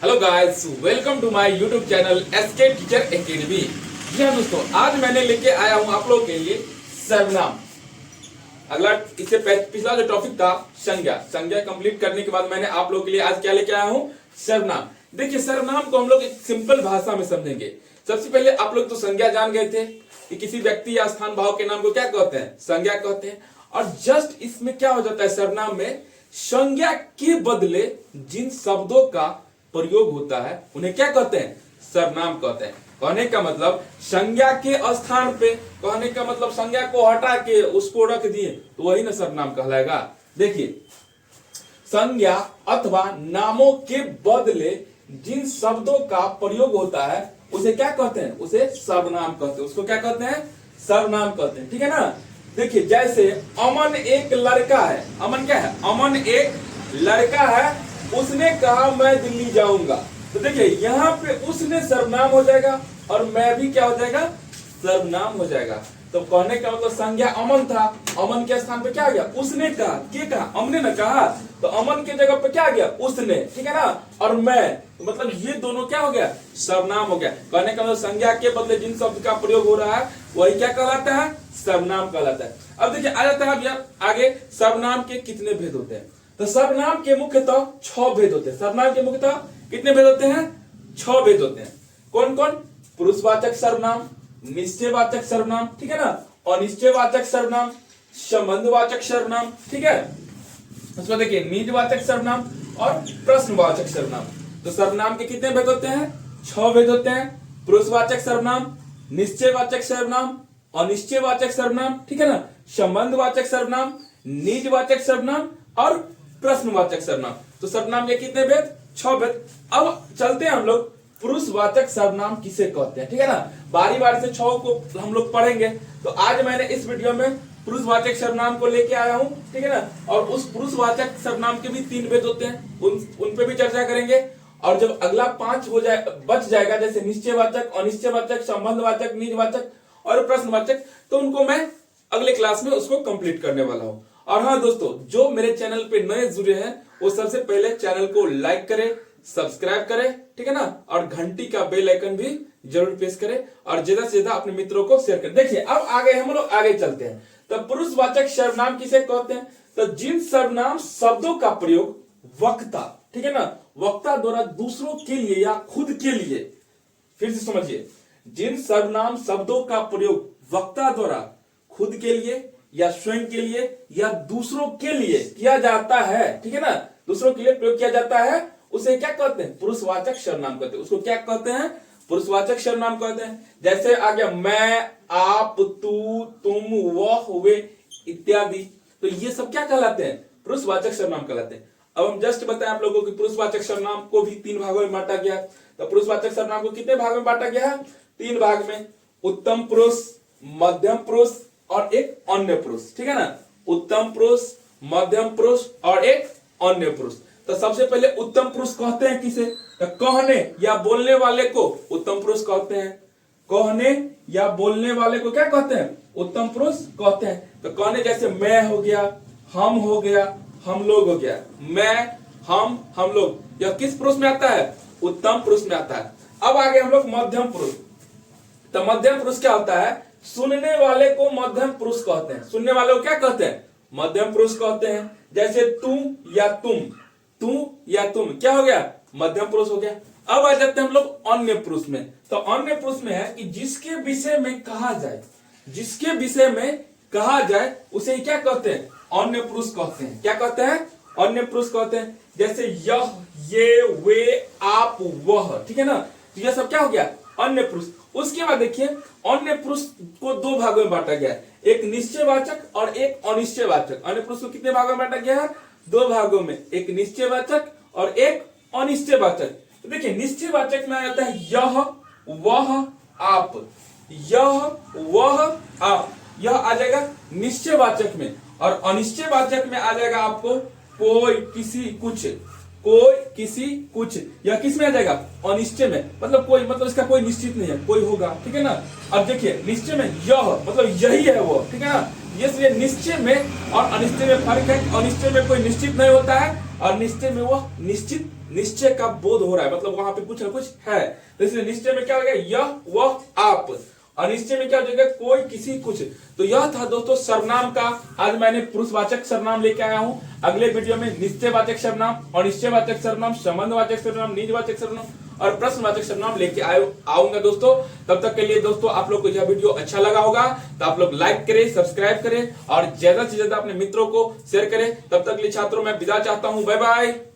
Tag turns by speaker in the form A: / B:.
A: Hello guys, welcome to my YouTube channel SK teacher academy. जी हाँ दोस्तों, आज मैंने लेके आया हूँ आप लोगों के लिए सर्वनाम। अगला इससे पिछला जो टॉपिक था संज्ञा कंप्लीट करने के बाद मैंने आप लोगों के लिए आज क्या लेके आया हूँ, सर्वनाम। देखिए, सर्वनाम को हम लोग एक सिंपल भाषा में समझेंगे। सबसे पहले आप लोग तो संज्ञा जान गए थे कि किसी व्यक्ति या स्थान भाव के नाम को क्या कहते हैं, संज्ञा कहते हैं। और जस्ट इसमें क्या हो जाता है, सर्वनाम में संज्ञा के बदले जिन शब्दों का प्रयोग होता है उन्हें क्या कहते हैं, सर्वनाम कहते हैं। कहने का मतलब संज्ञा के स्थान पे, कहने का मतलब संज्ञा को हटा के उसको रख दिए तो वही ना सर्वनाम कहलाएगा। देखिए, संज्ञा अथवा नामों के बदले जिन शब्दों का प्रयोग होता है उसे क्या कहते हैं, उसे सर्वनाम कहते हैं। उसको क्या कहते हैं, सर्वनाम कहते हैं। ठीक है ना। देखिए, जैसे अमन एक लड़का है। अमन क्या है, अमन एक लड़का है। उसने कहा मैं दिल्ली जाऊंगा। तो देखिए, यहाँ पे उसने सर्वनाम हो जाएगा और मैं भी क्या हो जाएगा, सर्वनाम हो जाएगा। तो कहने का मतलब संज्ञा अमन था, अमन के स्थान पे क्या आ गया, उसने कहा। के कहा, हमने ना कहा, तो अमन के जगह पे क्या आ गया, उसने। ठीक है ना। और मैं, तो मतलब ये दोनों क्या हो गया, सर्वनाम हो गया। कहने का मतलब संज्ञा के बदले जिन शब्द का प्रयोग हो रहा है वही क्या कहलाता है, सर्वनाम कहलाता है। अब देखिए, आ जाता है भैया आगे, सर्वनाम के कितने भेद होते हैं। तो सर्वनाम के मुख्यतः 6 भेद होते हैं। सर्वनाम के मुख्यतः कितने भेद होते हैं, 6 भेद होते हैं। कौन कौन, पुरुषवाचक सर्वनाम, निश्चयवाचक सर्वनाम, ठीक है ना, अनिश्चयवाचक सर्वनाम, संबंधवाचक सर्वनाम, ठीक है। उसमें देखिए निजवाचक सर्वनाम और प्रश्नवाचक सर्वनाम। तो सर्वनाम के कितने भेद होते हैं, 6 भेद होते हैं। पुरुषवाचक सर्वनाम, निश्चयवाचक सर्वनाम, अनिश्चयवाचक सर्वनाम, ठीक है ना, संबंधवाचक सर्वनाम, निजवाचक सर्वनाम और प्रश्नवाचक सर्वनाम। तो सर्वनाम के कितने भेद, 6 भेद। अब चलते हैं हम लोग पुरुषवाचक सर्वनाम किसे कहते हैं। ठीक है ना, बारी बारी से 6 को हम लोग पढ़ेंगे। तो आज मैंने इस वीडियो में पुरुषवाचक सर्वनाम को लेके आया हूं, ठीक है ना। और उस पुरुषवाचक सर्वनाम के भी 3 भेद होते हैं, उन पे भी चर्चा करेंगे। और जब अगला 5 हो जाए, बच जाएगा, जैसे निश्चयवाचक, अनिश्चयवाचक, संबंधवाचक, निजवाचक और प्रश्नवाचक, तो उनको मैं अगले क्लास में उसको कंप्लीट करने वाला हूं। और हाँ दोस्तों, जो मेरे चैनल पे नए जुड़े हैं वो सबसे पहले चैनल को लाइक करें, सब्सक्राइब करें, ठीक है ना, और घंटी का बेल आइकन भी जरूर प्रेस करें और ज्यादा से ज्यादा अपने मित्रों को शेयर करें। देखिए, अब आगे हम लोग आगे चलते हैं। तो पुरुषवाचक सर्वनाम किसे कहते हैं, तो जिन सर्वनाम शब्दों का प्रयोग वक्ता, ठीक है ना, वक्ता द्वारा दूसरों के लिए या खुद के लिए, फिर से समझिए, जिन सर्वनाम शब्दों का प्रयोग वक्ता द्वारा खुद के लिए या स्वयं के लिए या दूसरों के लिए किया जाता है, ठीक है ना, दूसरों के लिए प्रयोग किया जाता है, उसे क्या कहते हैं, पुरुषवाचक सर्वनाम कहते हैं। उसको क्या कहते हैं, पुरुषवाचक सर्वनाम कहते हैं। जैसे आ गया मैं, आप, तू, तुम, वह, वे इत्यादि। तो ये सब क्या कहलाते हैं, पुरुषवाचक सर्वनाम कहलाते हैं। अब हम जस्ट बताएं आप लोगों को कि पुरुषवाचक सर्वनाम को भी 3 भागों में बांटा गया। तो पुरुषवाचक सर्वनाम को कितने भाग में बांटा गया है, 3 भाग में। उत्तम पुरुष, मध्यम पुरुष और एक अन्य पुरुष, ठीक है ना। उत्तम पुरुष, मध्यम पुरुष और एक अन्य पुरुष। तो सबसे पहले उत्तम पुरुष कहते हैं किसे, तो कहने या बोलने वाले को उत्तम पुरुष कहते हैं। कहने या बोलने वाले को क्या कहते हैं, उत्तम पुरुष कहते हैं। तो कहने जैसे मैं हो गया, हम हो गया, हम लोग हो गया। मैं, हम लोग, यह किस पुरुष में आता है, उत्तम पुरुष में आता है। अब आगे हम लोग मध्यम पुरुष। तो मध्यम पुरुष क्या होता है, सुनने वाले को मध्यम पुरुष कहते हैं। सुनने वाले को क्या कहते हैं, मध्यम पुरुष कहते हैं। जैसे तू या तुम, तू या तुम क्या हो गया, मध्यम पुरुष हो गया। अब आ जाते हैं हम लोग अन्य पुरुष में। तो अन्य पुरुष में है कि जिसके विषय में कहा जाए, जिसके विषय में कहा जाए उसे क्या कहते हैं, अन्य पुरुष कहते हैं। क्या कहते हैं, अन्य पुरुष कहते हैं। जैसे यह, ये, वे, आप, वह, ठीक है ना। तो यह सब क्या हो गया, अन्य पुरुष। उसके बाद देखिए, अन्य पुरुष को 2 भागों में बांटा गया है, एक निश्चयवाचक और एक अनिश्चयवाचक। अन्य पुरुष को कितने भागों में बांटा गया है, 2 भागों में, एक निश्चयवाचक और एक अनिश्चयवाचक। तो देखिए, निश्चयवाचक में आ जाता है यह, वह, आप। यह, वह, आप, यह आ जाएगा निश्चयवाचक में। और अनिश्चयवाचक में आ जाएगा आपको कोई, किसी, कुछ। कोई, किसी, कुछ, यह किस में आ जाएगा, अनिश्चय में। मतलब कोई, मतलब इसका कोई निश्चित नहीं है, कोई होगा, ठीक है ना। अब देखिए, निश्चय में यह मतलब यही है वो, ठीक है ना। इसलिए निश्चय में और अनिश्चय में फर्क है। अनिश्चय में कोई निश्चित नहीं होता है और निश्चय में वह निश्चित निश्चय का बोध हो रहा है, मतलब वहां पे कुछ ना कुछ है। तो इसलिए निश्चय में क्या हो गया, यह वह आप, अनिश्चय में क्या हो जाएगा, कोई किसी कुछ। तो यह था दोस्तों सर्वनाम का। आज मैंने पुरुषवाचक सर्वनाम लेके आया हूं। अगले वीडियो में निश्चयवाचक सर्वनाम, अनिश्चयवाचक सर्वनाम, संबंधवाचक सर्वनाम, निजवाचक सर्वनाम और प्रश्नवाचक सर्वनाम लेके आऊंगा दोस्तों। तब तक के लिए दोस्तों आप लोग को यह वीडियो अच्छा लगा होगा तो आप लोग लाइक करें, सब्सक्राइब करें और ज्यादा से ज्यादा अपने मित्रों को शेयर करें। तब तक के लिए छात्रों मैं विदा चाहता हूं। Bye bye.